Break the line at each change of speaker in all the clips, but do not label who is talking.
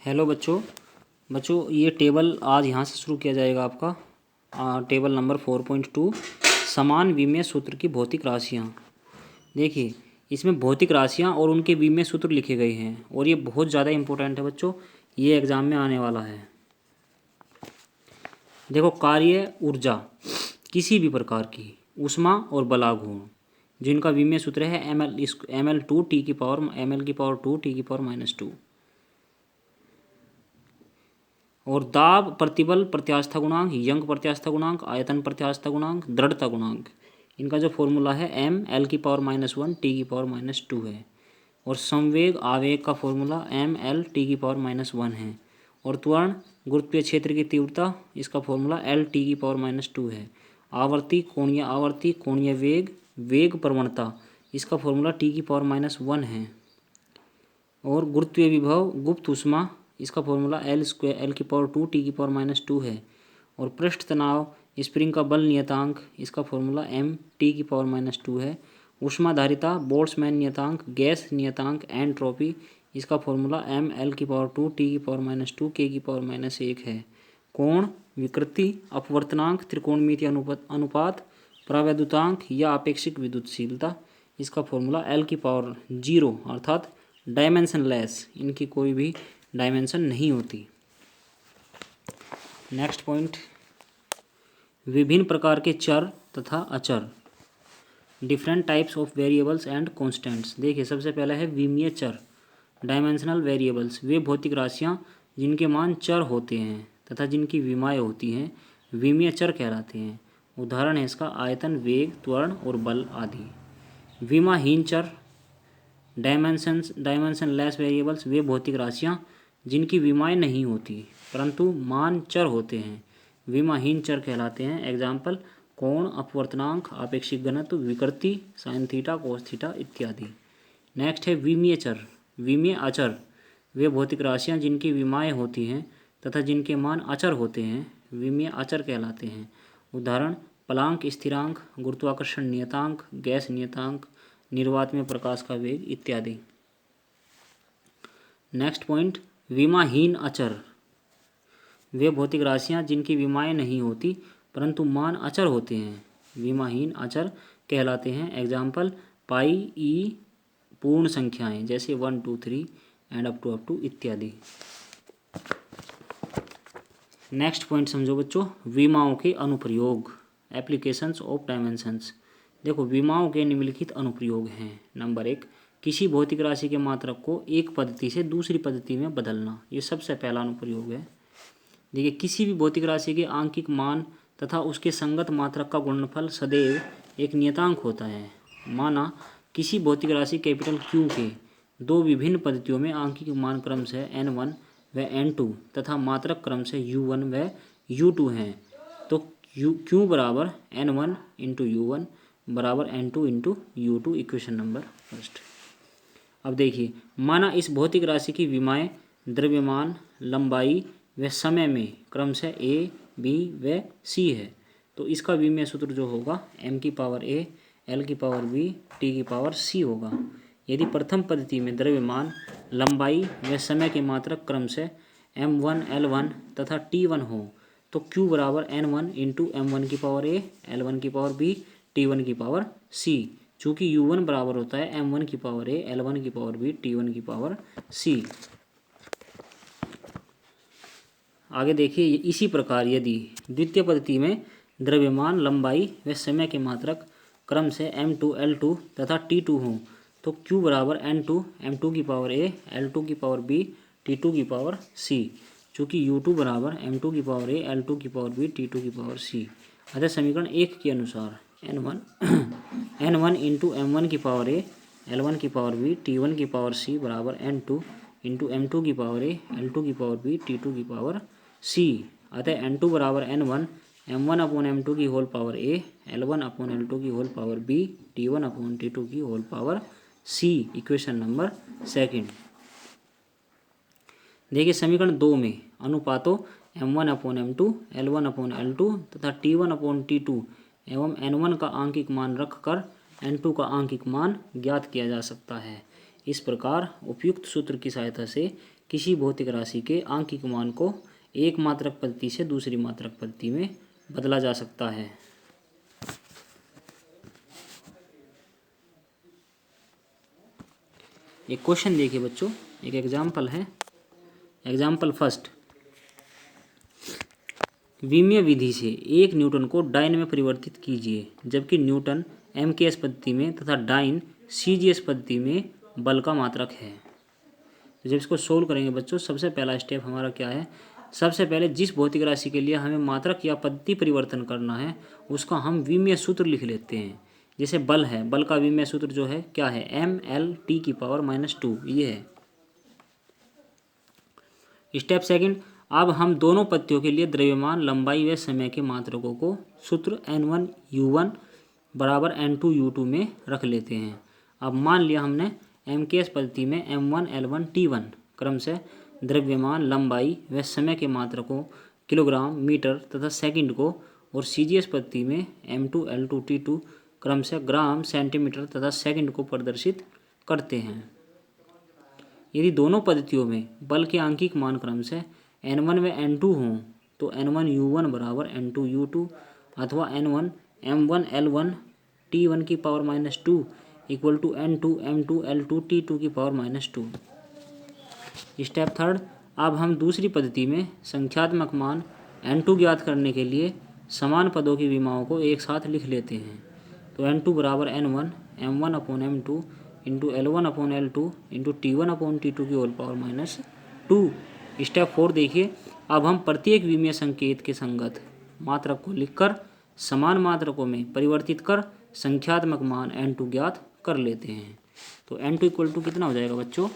Hello बच्चों ये table आज यहाँ से शुरू किया जाएगा आपका टेबल नंबर 4.2 समान विमीय सूत्र की भौतिक राशियाँ। देखिए इसमें भौतिक राशियाँ और उनके विमीय सूत्र लिखे गए हैं और ये बहुत ज़्यादा इम्पोर्टेंट है बच्चों, ये एग्ज़ाम में आने वाला है। देखो कार्य ऊर्जा किसी भी प्रकार की ऊष्मा और बलागुण जिनका विमीय सूत्र है ml2 t की पावर ml2 t की पावर -2 और दाब प्रतिबल प्रत्यास्था गुणांक यंग प्रत्यास्था गुणांक आयतन प्रत्यास्था गुणांक दृढ़ता गुणांक इनका जो फॉर्मूला है ml की पावर -1 t की पावर -2 है। और संवेग आवेग का फॉर्मूला ml t की पावर -1 है। और त्वरण गुरुत्वीय क्षेत्र की तीव्रता इसका फॉर्मूला l t की पावर -2 है। आवर्ती कोणीय वेग वेग प्रवणता इसका फॉर्मूला t की पावर -1 है। और गुरुत्वीय विभव गुप्त ऊष्मा इसका फॉर्मूला l की पावर 2 t की पावर -2 है। और पृष्ठ तनाव स्प्रिंग का बल नियतांक इसका फॉर्मूला m t की पावर -2 है। ऊष्माधारिता बोल्ट्जमैन नियतांक गैस नियतांक एंट्रोपी इसका फॉर्मूला m l की पावर 2 t की पावर -2 k की पावर -1 है। कोण विकृति अपवर्तनांक त्रिकोणमितीय अनुपात प्रावैद्युतांक या आपेक्षिक विद्युतशीलता इसका फॉर्मूला l की पावर 0 अर्थात डायमेंशनलेस, इनकी कोई भी डायमेंशन नहीं होती। नेक्स्ट पॉइंट, विभिन्न प्रकार के चर तथा अचर different types of variables and constants. देखिए सबसे पहला है विमीय चर डायमेंशनल वेरिएबल्स, वे भौतिक राशियाँ जिनके मान चर होते हैं तथा जिनकी विमाएँ होती हैं विमीय चर कहलाते हैं। उदाहरण है इसका आयतन वेग त्वरण और बल आदि। विमाहीन चर डायमेंशनलेस वेरिएबल्स, वे भौतिक राशियाँ जिनकी विमाएँ नहीं होती परंतु मान चर होते हैं विमाहीन चर कहलाते हैं। एग्जाम्पल कोण अपवर्तनांक आपेक्षिक घनत्व विकृति साइन थीटा कोस थीटा इत्यादि। नेक्स्ट है विमीय चर विमीय अचर, वे भौतिक राशियाँ जिनकी विमाएँ होती हैं तथा जिनके मान अचर होते हैं विमीय अचर कहलाते हैं। उदाहरण प्लांक स्थिरांक गुरुत्वाकर्षण नियतांक गैस नियतांक निर्वात में प्रकाश का वेग इत्यादि। नेक्स्ट पॉइंट, विमाहीन अचर, वे भौतिक राशियाँ जिनकी विमाएँ नहीं होती परंतु मान अचर होते हैं विमाहीन अचर कहलाते हैं। एग्जाम्पल पाई ई पूर्ण संख्याएं जैसे 1 2 3 एंड अप टू इत्यादि। नेक्स्ट पॉइंट समझो बच्चों, विमाओं के अनुप्रयोग एप्लीकेशंस ऑफ डायमेंशंस। देखो विमाओं के निम्नलिखित अनुप्रयोग हैं। नंबर 1, किसी भौतिक राशि के मात्रक को एक पद्धति से दूसरी पद्धति में बदलना, ये सबसे पहला अनुप्रयोग है। देखिए किसी भी भौतिक राशि के आंकिक मान तथा उसके संगत मात्रक का गुणनफल सदैव एक नियतांक होता है। माना किसी भौतिक राशि कैपिटल Q के दो विभिन्न पद्धतियों में आंकिक मान क्रम से n1 व n2 तथा मात्रक क्रम से u1 व u2 हैं, तो Q बराबर n1 इंटू u1 बराबर n2 into u2 equation number first. अब देखिए माना इस भौतिक राशि की विमाएँ द्रव्यमान लंबाई व समय में क्रम से a b व c है, तो इसका विमीय सूत्र जो होगा m की पावर a l की पावर b t की पावर c होगा। यदि प्रथम पद्धति में द्रव्यमान लंबाई व समय के मात्रक क्रम से m1 l1 तथा t1 हो तो q बराबर n1 इंटू m1 की पावर a l1 की पावर b t1 की पावर c, चूँकि u1 बराबर होता है m1 की पावर a l1 की पावर b t1 की पावर c। आगे देखिए इसी प्रकार यदि द्वितीय पद्धति में द्रव्यमान लंबाई व समय के मात्रक क्रम से m2 l2 तथा t2 हो तो q बराबर n2 m2 की पावर a l2 की पावर b t2 की पावर c, चूँकि u2 बराबर m2 की पावर a l2 की पावर b t2 की पावर c। अतः समीकरण 1 के अनुसार n1 इंटू m1 की पावर a l1 की पावर b t1 की पावर c बराबर n2 इंटू m2 की पावर a l2 की पावर b t2 की पावर c। अतः n2 बराबर n1 m1 अपॉन m2 की whole power a l1 upon l2 की whole power b t1 upon t2 की whole power c equation number second. देखिए समीकरण 2 में अनुपातों m1 upon m2 l1 upon l2 तथा t1 अपॉन t2 एवं n1 का आंकिक मान रखकर n2 का आंकिक मान ज्ञात किया जा सकता है। इस प्रकार उपयुक्त सूत्र की सहायता से किसी भौतिक राशि के आंकिक मान को एक मात्रक पद्धति से दूसरी मात्रक पद्धति में बदला जा सकता है। एक क्वेश्चन देखिए बच्चों, एक एग्जाम्पल है। एग्जाम्पल फर्स्ट, विमीय विधि से 1 न्यूटन को डाइन में परिवर्तित कीजिए, जबकि न्यूटन MKS पद्धति में तथा डाइन CGS पद्धति में बल का मात्रक है। तो जब इसको सोल्व करेंगे बच्चों, सबसे पहला स्टेप हमारा क्या है, सबसे पहले जिस भौतिक राशि के लिए हमें मात्रक या पद्धति परिवर्तन करना है उसका हम विमीय सूत्र लिख लेते हैं। जैसे बल है, बल का विमीय सूत्र जो है क्या है, mL/T⁻², ये है। स्टेप सेकंड, अब हम दोनों पद्धतियों के लिए द्रव्यमान, लंबाई व समय के मात्रकों को सूत्र N1U1 बराबर N2U2 में रख लेते हैं। अब मान लिया हमने MKS पद्धति में M1 L1 T1 क्रम से द्रव्यमान, लंबाई व समय के मात्रकों किलोग्राम, मीटर तथा सेकंड को, और CGS पद्धति में M2 L2 T2 क्रम से ग्राम, सेंटीमीटर तथा सेकंड को प्रदर्शित करते हैं। यदि दोनों पद्धतियों में बल के आंकिक मान क्रम से N1 व N2 हों तो N1U1 बराबर N2U2 अथवा N1 M1 L1 T1⁻² equal to N2 M2 L2 T2⁻²। Step third, अब हम दूसरी पद्धति में संख्यात्मक मान N2 ज्ञात करने के लिए समान पदों की विमाओं को एक साथ लिख लेते हैं। तो N2 बराबर N1 M1/M2 into L1/L2 into T1/T2⁻²। Step 4 देखिए, अब हम प्रत्येक विमीय संकेत के संगत मात्रक को लिखकर समान मात्रकों में परिवर्तित कर संख्यात्मक मान N2 ज्ञात कर लेते हैं। तो N2 इक्वल टू कितना हो जाएगा बच्चों,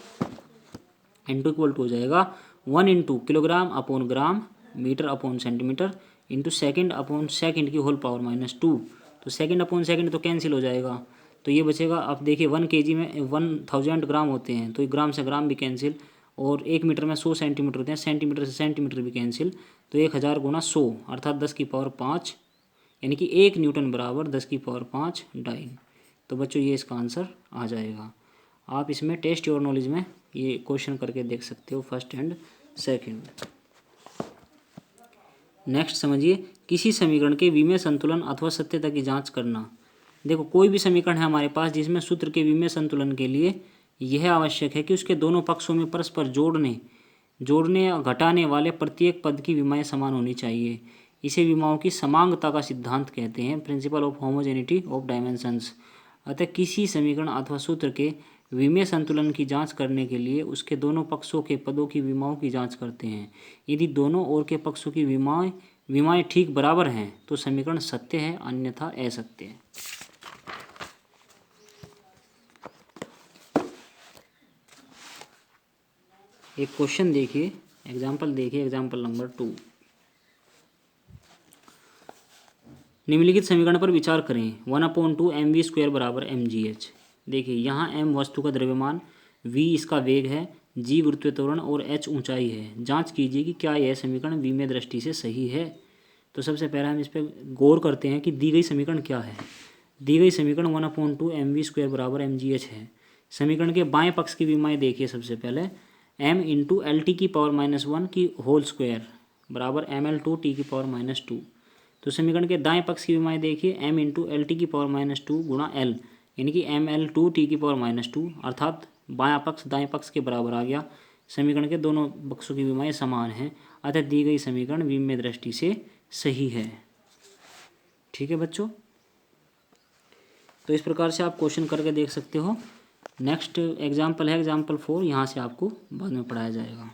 N2 इक्वल टू हो जाएगा 1 इंटू किलोग्राम/ग्राम, मीटर/सेंटीमीटर इंटू सेकंड की होल पावर -2। तो सेकंड/सेकंड तो कैंसिल हो जाएगा, तो ये बचेगा। अब देखिए 1 kg में 1000 ग्राम होते हैं, तो ग्राम से ग्राम भी कैंसिल, और 1 मीटर में 100 सेंटीमीटर होते हैं, सेंटीमीटर से सेंटीमीटर भी कैंसिल। तो 1000 गुना 100 अर्थात 10⁵, यानी कि 1 न्यूटन बराबर 10⁵ डाइन। तो बच्चों ये इसका आंसर आ जाएगा। आप इसमें टेस्ट योर नॉलेज में ये क्वेश्चन करके देख सकते हो, फर्स्ट एंड सेकंड। नेक्स्ट समझिए, किसी समीकरण के विमीय संतुलन अथवा सत्यता की जांच करना। देखो कोई भी समीकरण है हमारे पास जिसमें सूत्र के विमीय संतुलन के लिए यह आवश्यक है कि उसके दोनों पक्षों में परस्पर जोड़ने या घटाने वाले प्रत्येक पद की विमाएं समान होनी चाहिए। इसे विमाओं की समांगता का सिद्धांत कहते हैं, principle of homogeneity of dimensions. अतः किसी समीकरण अथवा सूत्र के विमीय संतुलन की जांच करने के लिए उसके दोनों पक्षों के पदों की विमाओं की जांच करते हैं। यदि दोनों ओर के पक्षों की विमाएं ठीक बराबर हैं तो समीकरण सत्य है, अन्यथा असत्य है। एक क्वेश्चन देखिए, एग्जाम्पल देखिए, एग्जाम्पल नंबर 2। निम्नलिखित समीकरण पर विचार करें। 1/2 mv² बराबर mgh। देखिए यहाँ m वस्तु का द्रव्यमान, v इसका वेग है, g गुरुत्वीय त्वरण और h ऊंचाई है। जांच कीजिए कि क्या यह समीकरण विमीय दृष्टि से सही है। तो सबसे पहले हम इस पर गौर करते हैं कि दी गई समीकरण क्या है। दी गई समीकरण 1/2 mv² बराबर mgh है। समीकरण के बाएं पक्ष की विमाएं देखिए। सबसे पहले m इंटू LT⁻1 की होल स्क्वायर बराबर mL2 T⁻²। तो समीकरण के दाएं पक्ष की विमाएं देखिए, m इंटू LT⁻² गुणा L, यानी कि mL2 T⁻², अर्थात बायां पक्ष दाएं पक्ष के बराबर आ गया। समीकरण के दोनों पक्षों की विमाएं समान हैं, अतः दी गई समीकरण विमीय दृष्टि से सही है। ठीक है बच्चों, तो इस प्रकार से आप क्वेश्चन करके देख सकते हो। नेक्स्ट एग्जाम्पल है एग्जाम्पल 4, यहाँ से आपको बाद में पढ़ाया जाएगा।